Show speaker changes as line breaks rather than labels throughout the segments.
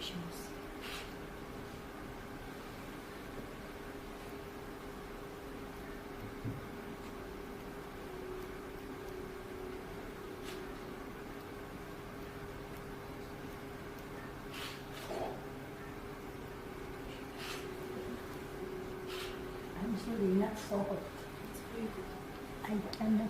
başımız. I'm sorry, not so hot.
It's very good.
I cannot.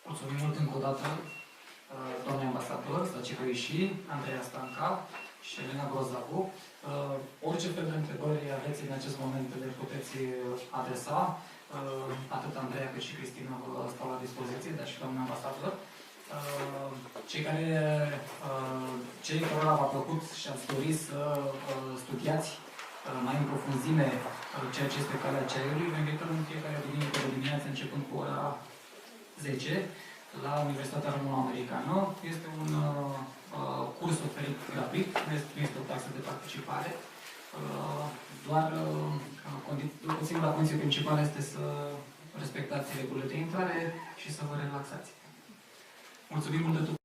Mulțumim mult încă o dată, doamne ambasador, ceaiului și Andreea Stanca și Elena Grozavu. Orice fel de întrebări aveți în acest moment le puteți adresa. Atât Andreea cât și Cristina vă stau la dispoziție, dar și doamne ambasador. Cei care v-a plăcut și ați dori să studiați mai în profunzime ceea ce este calea ceaiului, vă invităm în fiecare duminică de dimineață, începând cu ora 10, la Universitatea Româno-Americană. Este un curs oferit gratuit, nu este o taxă de participare. Doar singura condiție principală este să respectați regulile de intrare și să vă relaxați. Mulțumim mult de tot!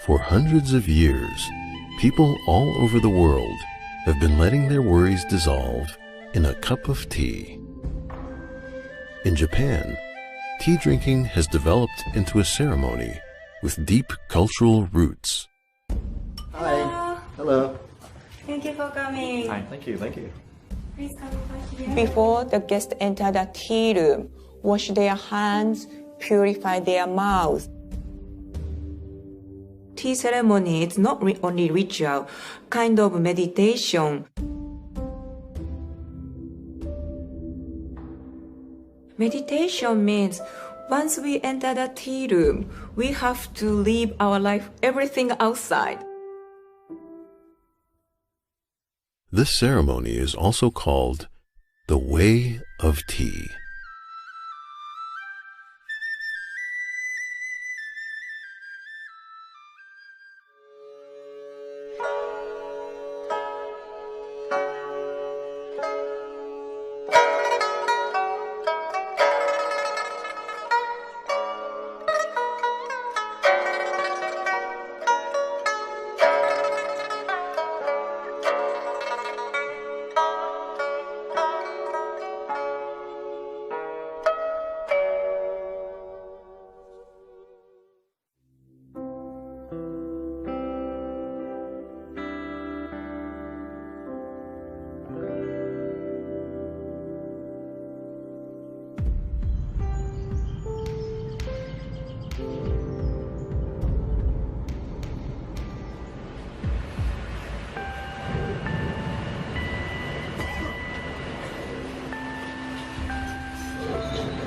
For hundreds of years, people all over the world have been letting their worries dissolve in a cup of tea. In Japan, tea drinking has developed into a ceremony with deep cultural roots.
Hi. Hello.
Thank you for coming.
Hi. Thank you. Thank you.
Please come over here.
Before the guests enter the tea room, wash their hands, purify their mouths.
Tea ceremony is not only ritual, kind of meditation. Meditation means once we enter the tea room, we have to leave our life, everything outside.
This ceremony is also called the Way of Tea.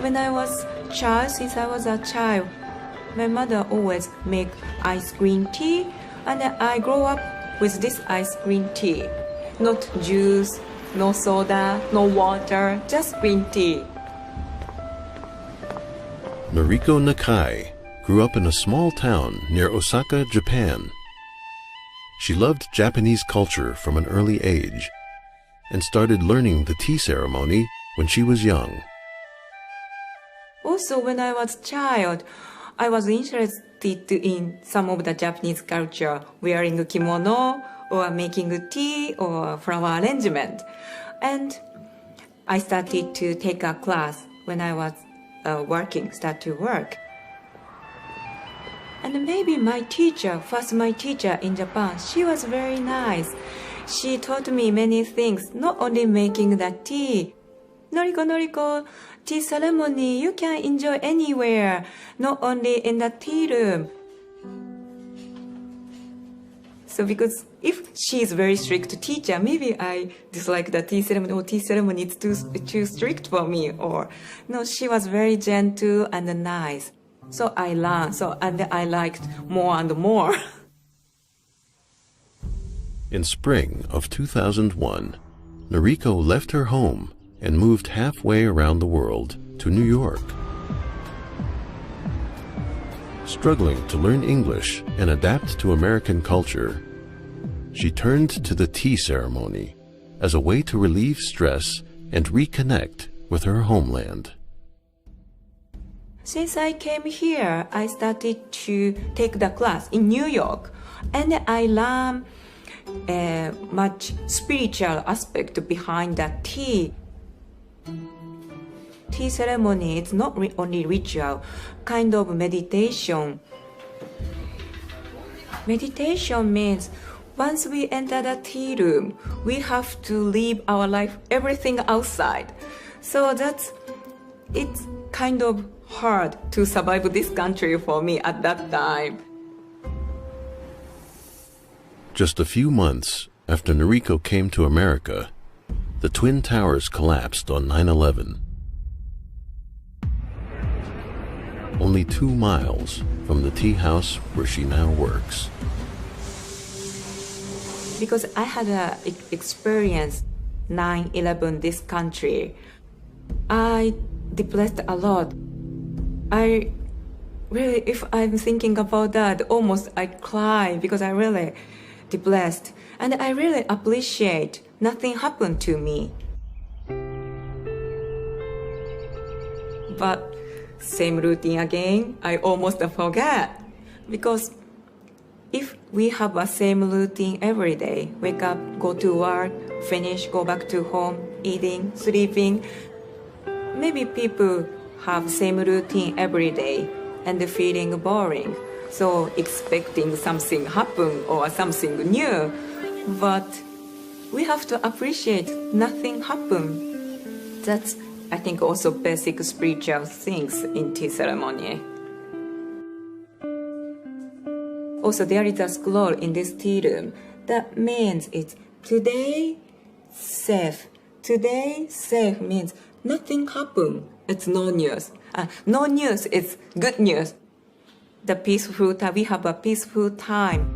When I was since I was a child, my mother always make ice cream tea, and I grow up with this ice cream tea. Not juice, no soda, no water, just green tea.
Noriko Nakai grew up in a small town near Osaka, Japan. She loved Japanese culture from an early age and started learning the tea ceremony when she was young.
Also, when I was a child, I was interested in some of the Japanese culture, wearing a kimono or making a tea or flower arrangement. And I started to take a class when I was start to work. And maybe my teacher in Japan, she was very nice. She taught me many things, not only making the tea. Noriko, tea ceremony you can enjoy anywhere, not only in the tea room. So because if she is very strict teacher, maybe I dislike the tea ceremony, or tea ceremony is too strict for me. Or no, she was very gentle and nice. So I learned, and I liked more and more.
In spring of 2001, Noriko left her home and moved halfway around the world to New York. Struggling to learn English and adapt to American culture, she turned to the tea ceremony as a way to relieve stress and reconnect with her homeland.
Since I came here, I started to take the class in New York, and I learned much spiritual aspect behind the tea. Tea ceremony is not only ritual, kind of meditation. Meditation means once we enter the tea room, we have to live our life, everything outside. So it's kind of hard to survive this country for me at that time.
Just a few months after Noriko came to America, the Twin Towers collapsed on 9/11. Only 2 miles from the tea house where she now works.
Because I had experienced 9/11 this country, I depressed a lot. I really, if I'm thinking about that, almost I cry because I really depressed. And I really appreciate nothing happened to me. But same routine again, I almost forget. Because if we have a same routine every day, wake up, go to work, finish, go back to home, eating, sleeping, maybe people have same routine every day and feeling boring. So expecting something happen or something new. But we have to appreciate nothing happen. That's, I think, also basic spiritual things in tea ceremony. Also, there is a scroll in this tea room. That means it's today safe. Today safe means nothing happened. It's no news. No news is good news. The peaceful time, we have a peaceful time.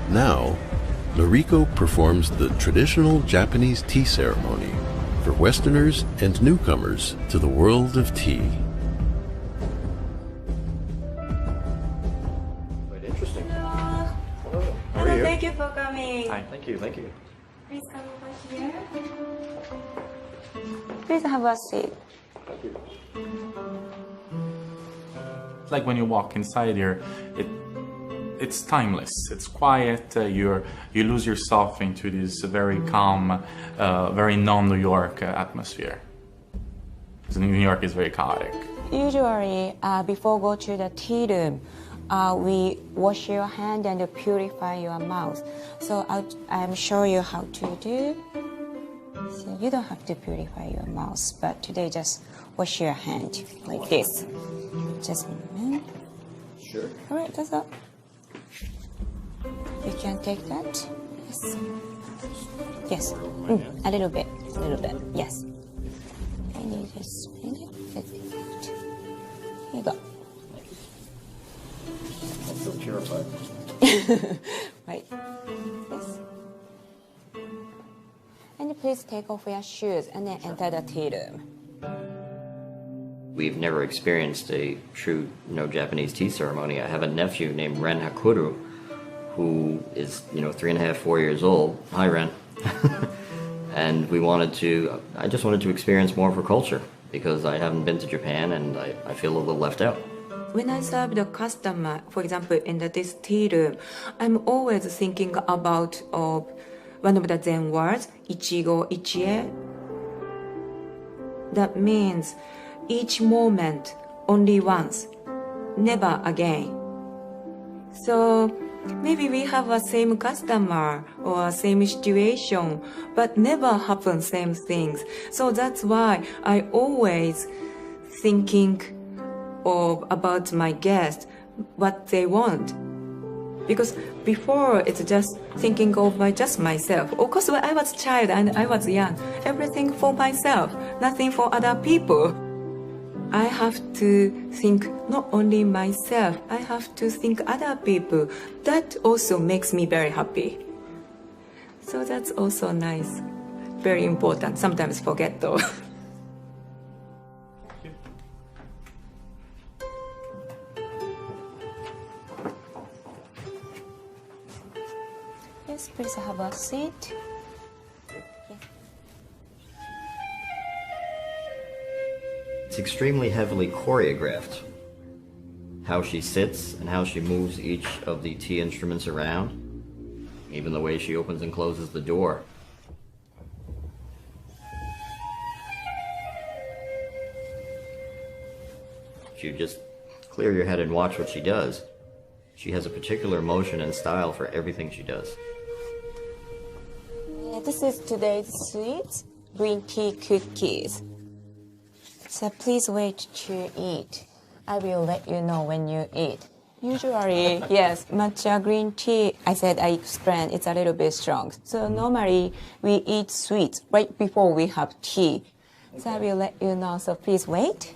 Now, Noriko performs the traditional Japanese tea ceremony for Westerners and newcomers to the world of tea.
Quite interesting.
Hello.
How are you?
Thank you for coming.
Hi, thank you, thank you.
Please come over here.
Please have a seat.
Thank you.
It's like when you walk inside here, it's timeless. It's quiet. You lose yourself into this very calm, very non-New York atmosphere. So New York is very chaotic.
Usually, before go to the tea room, we wash your hand and purify your mouth. So I'm show you how to do. So you don't have to purify your mouth, but today just wash your hand like this. Just a minute.
Sure.
All right, that's up. You can take that. Yes. Yes. A little bit. A little bit. Yes. And you just spin it. Here you go.
I'm so terrified.
Right. Yes. And please take off your shoes and then enter the tea room.
We've never experienced a true Japanese tea ceremony. I have a nephew named Ren Hakuru, who is 3.5, 4 years old. Hi, Ren. And I just wanted to experience more of her culture because I haven't been to Japan and I feel a little left out.
When I serve the customer, for example, in this tea room, I'm always thinking about one of the Zen words, ichigo ichie. That means each moment only once, never again. So maybe we have a same customer or same situation, but never happen same things. So that's why I always thinking about my guests, what they want. Because before it's just thinking of just myself. Of course, when I was a child and I was young, everything for myself, nothing for other people. I have to think not only myself, I have to think other people. That also makes me very happy. So that's also nice. Very important. Sometimes forget though.
Please have a seat.
It's extremely heavily choreographed. How she sits and how she moves each of the tea instruments around. Even the way she opens and closes the door. If you just clear your head and watch what she does, she has a particular motion and style for everything she does.
Yeah, this is today's sweet green tea cookies. So please wait to eat. I will let you know when you eat. Usually, yes, matcha green tea, I explained, it's a little bit strong. So normally, we eat sweets right before we have tea. So I will let you know, so please wait.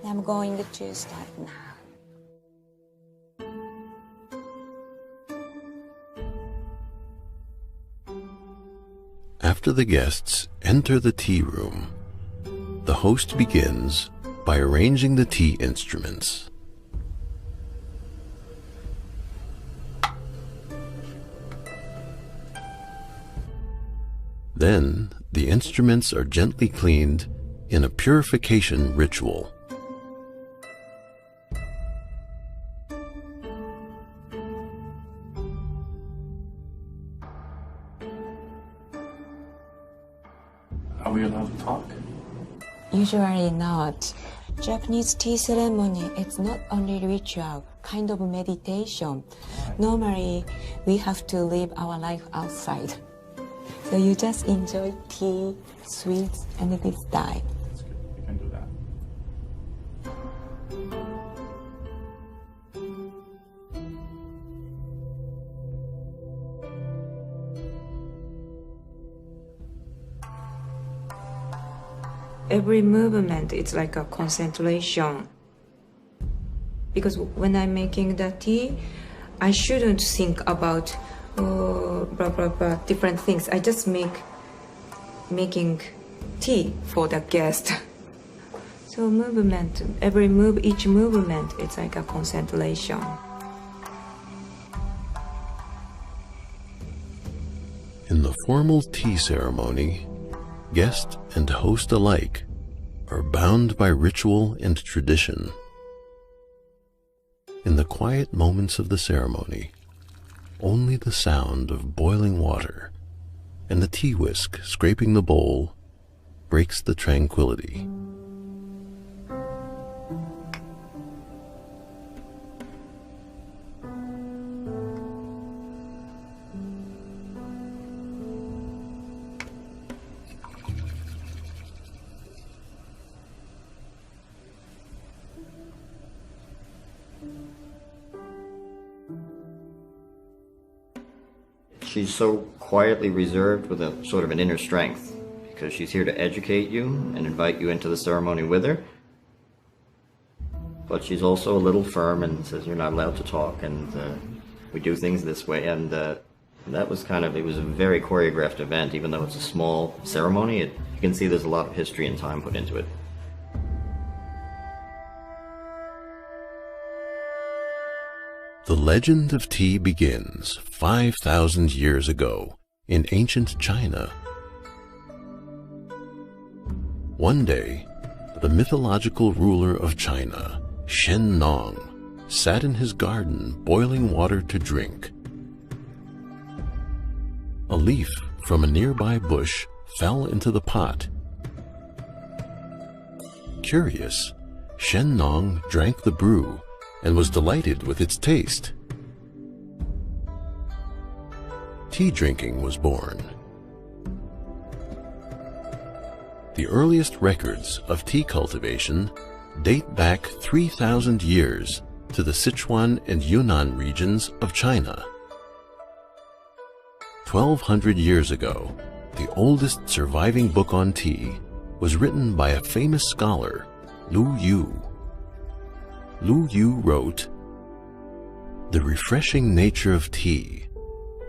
I'm going to start now.
After the guests enter the tea room, the host begins by arranging the tea instruments. Then, the instruments are gently cleaned in a purification ritual.
Are we allowed to talk?
Usually not. Japanese tea ceremony, it's not only ritual, kind of meditation. Normally, we have to live our life outside. So you just enjoy tea, sweets, and this time.
That's good. We can do that.
Every movement, it's like a concentration. Because when I'm making the tea, I shouldn't think about blah blah blah different things. I just making tea for the guest. So movement, each movement, it's like a concentration.
In the formal tea ceremony, guest and host alike are bound by ritual and tradition. In the quiet moments of the ceremony, only the sound of boiling water and the tea whisk scraping the bowl breaks the tranquility.
She's so quietly reserved with a sort of an inner strength because she's here to educate you and invite you into the ceremony with her. But she's also a little firm and says you're not allowed to talk and we do things this way. And that was it was a very choreographed event, even though it's a small ceremony. You can see there's a lot of history and time put into it.
The legend of tea begins 5,000 years ago in ancient China. One day, the mythological ruler of China, Shen Nong, sat in his garden boiling water to drink. A leaf from a nearby bush fell into the pot. Curious, Shen Nong drank the brew and was delighted with its taste. Tea drinking was born. The earliest records of tea cultivation date back 3,000 years to the Sichuan and Yunnan regions of China. 1,200 years ago, the oldest surviving book on tea was written by a famous scholar, Lu Yu. Lu Yu wrote, "The refreshing nature of tea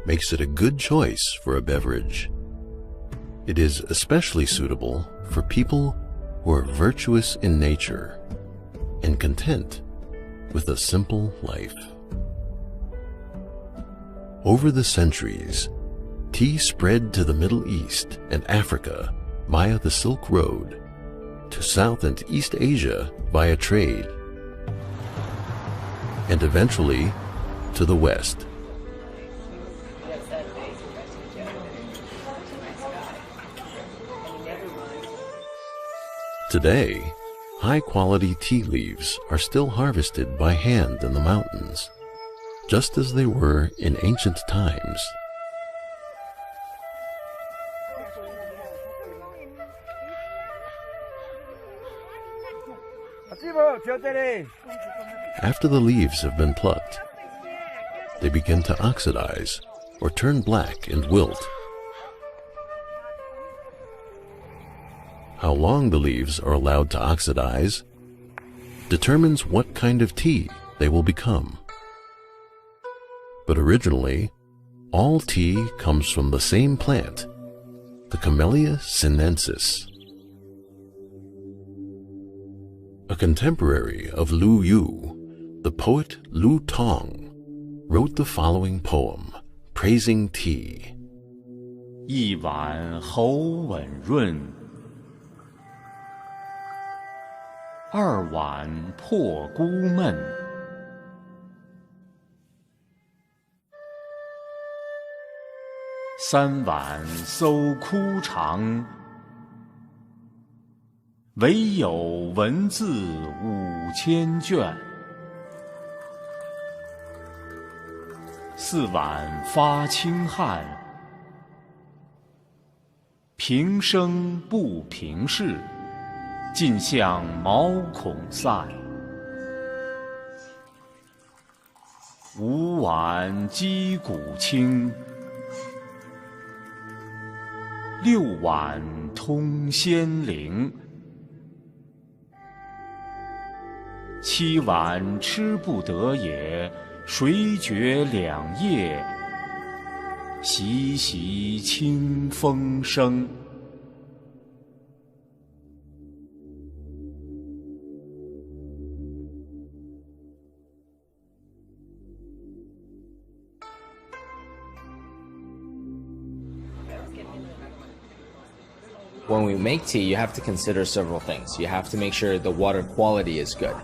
makes it a good choice for a beverage. It is especially suitable for people who are virtuous in nature and content with a simple life." Over the centuries, tea spread to the Middle East and Africa via the Silk Road, to South and East Asia via trade, and eventually to the West. Today, high-quality tea leaves are still harvested by hand in the mountains, just as they were in ancient times. After the leaves have been plucked, they begin to oxidize or turn black and wilt. How long the leaves are allowed to oxidize determines what kind of tea they will become. But originally, all tea comes from the same plant, the Camellia sinensis. A contemporary of Lu Yu, the poet Lu Tong, wrote the following poem praising tea.
一碗喉吻润，二碗破孤闷，三碗搜枯肠，唯有文字5000卷。四碗发清汗，平生不平事，尽向毛孔散。五碗击鼓清，六碗通仙灵，七碗吃不得也，谁觉两夜，习习清风生。
When we make tea, you have to consider several things. You have to make sure the water quality is good.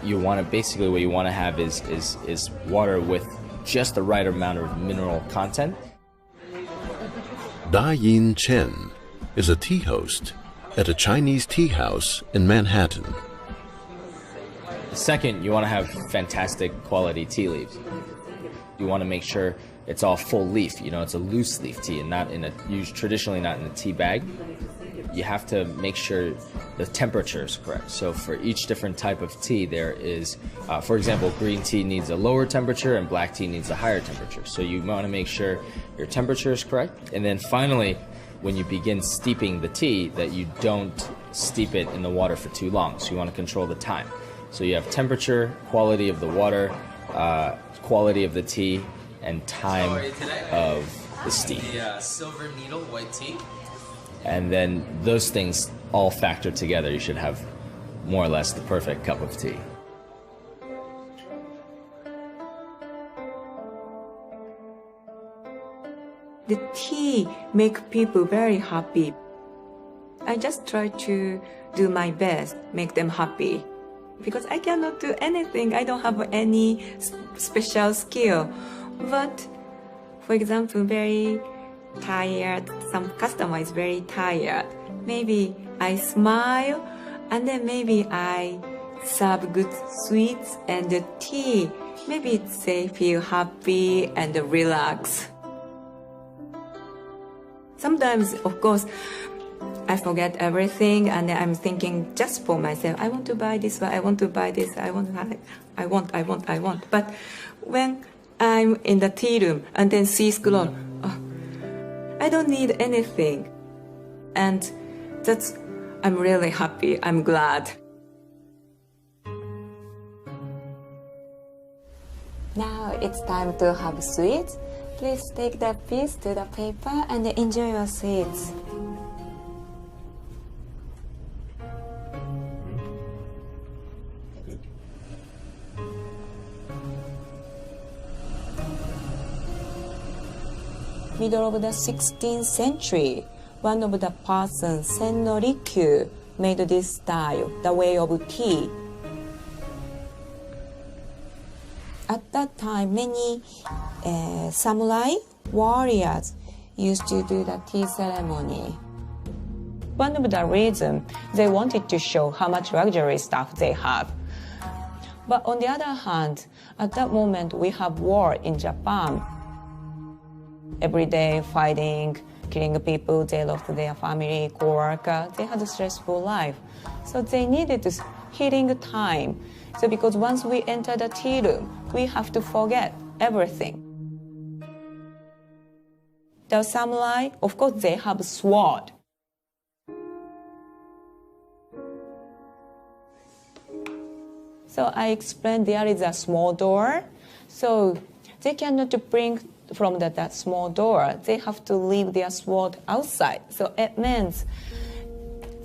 You want to basically what you want to have is water with just the right amount of mineral content.
Da Yin Chen is a tea host at a Chinese tea house in Manhattan.
Second, you want to have fantastic quality tea leaves. You want to make sure it's all full leaf, you know, it's a loose leaf tea and not in a, traditionally not in a tea bag. You have to make sure the temperature is correct. So for each different type of tea, there is, for example, green tea needs a lower temperature and black tea needs a higher temperature. So you want to make sure your temperature is correct. And then finally, when you begin steeping the tea, that you don't steep it in the water for too long. So you want to control the time. So you have temperature, quality of the water, quality of the tea, and time of the steep.
The silver needle white tea.
And then those things all factor together. You should have more or less the perfect cup of tea.
The tea make people very happy. I just try to do my best, make them happy. Because I cannot do anything. I don't have any special skill. But, for example, very tired, some customer is very tired. Maybe I smile and then maybe I serve good sweets and the tea. Maybe they feel happy and relax. Sometimes, of course, I forget everything and I'm thinking just for myself. I want to buy this, I want to buy this, I want. But when I'm in the tea room and then see scroll, I don't need anything. And I'm really happy, I'm glad.
Now it's time to have sweets. Please take that piece to the paper and enjoy your sweets. middle of the 16th century, one of the persons, Sen no Rikyu, made this style, the way of tea. At that time, many samurai warriors used to do the tea ceremony. One of the reasons, they wanted to show how much luxury stuff they have. But on the other hand, at that moment, we have war in Japan. Every day fighting, killing people, they lost their family, co-worker, they had a stressful life. So they needed this healing time. So because once we enter the tea room, we have to forget everything. The samurai, of course, they have a sword. So I explained there is a small door. So they cannot bring from that small door. They have to leave their sword outside. So it means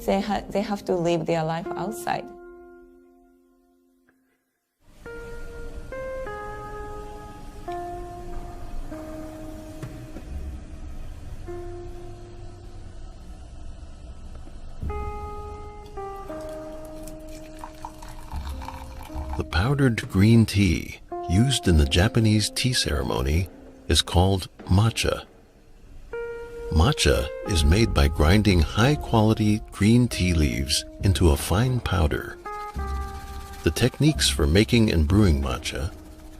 they have to live their life outside.
The powdered green tea used in the Japanese tea ceremony is called matcha. Matcha is made by grinding high-quality green tea leaves into a fine powder. The techniques for making and brewing matcha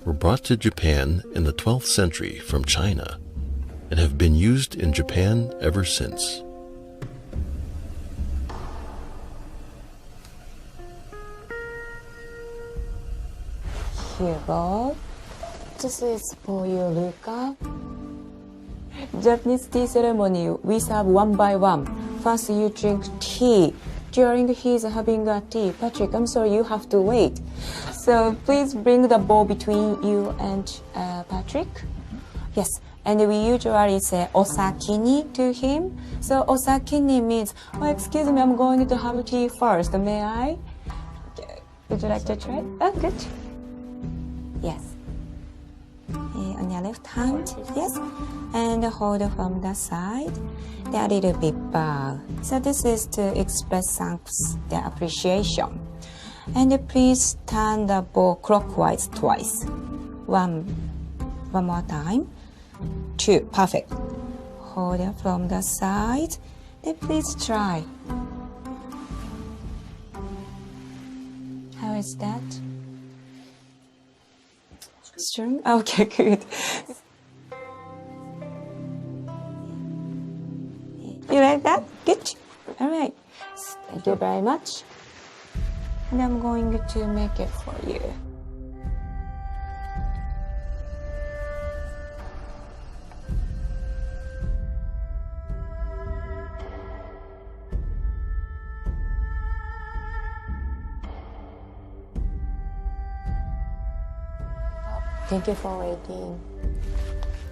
were brought to Japan in the 12th century from China and have been used in Japan ever since.
Here you go. This is for you, Luca. Japanese tea ceremony, we serve one by one. First you drink tea. During he's having a tea, Patrick, I'm sorry, you have to wait. So please bring the bowl between you and Patrick. Yes, and we usually say osakini to him. So osakini means, oh, excuse me, I'm going to have tea first. May I? Would you like to try? Oh, good. Yes. On your left hand, yes. And hold from the side. A little bit bow. So this is to express thanks, the appreciation. And please turn the bowl clockwise twice. One more time. Two. Perfect. Hold it from the side. Then please try. How is that? Strong? Okay, good. You like that? Good. All right. Thank you very much. And I'm going to make it for you. Thank you for waiting.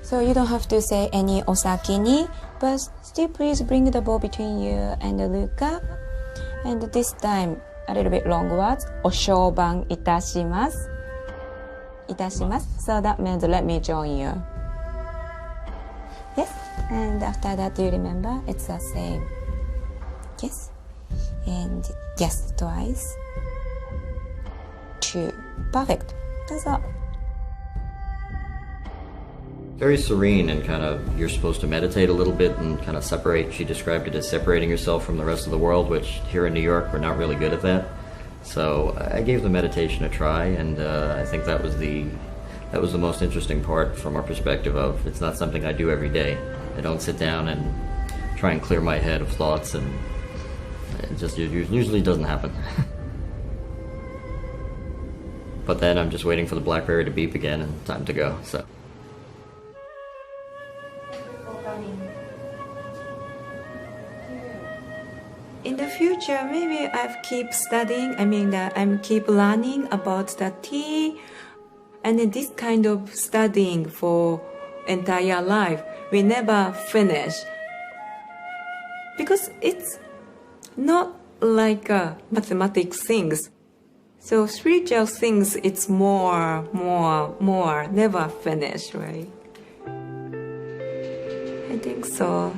So you don't have to say any osakini, but still please bring the bowl between you and Luca. And this time, a little bit long words. Oshoban itashimasu. Itashimasu. So that means let me join you. Yes. And after that, do you remember? It's the same. Yes. And yes, twice. Two. Perfect. That's all.
Very serene and kind of, you're supposed to meditate a little bit and kind of separate. She described it as separating yourself from the rest of the world, which here in New York, we're not really good at that. So I gave the meditation a try, and I think that was the most interesting part from our perspective of, it's not something I do every day. I don't sit down and try and clear my head of thoughts, and it just usually doesn't happen. But then I'm just waiting for the BlackBerry to beep again and time to go, so.
In the future, maybe I keep studying, I'm keep learning about the tea, and this kind of studying for entire life, we never finish. Because it's not like mathematics things. So spiritual things, it's more, never finish, right? think so.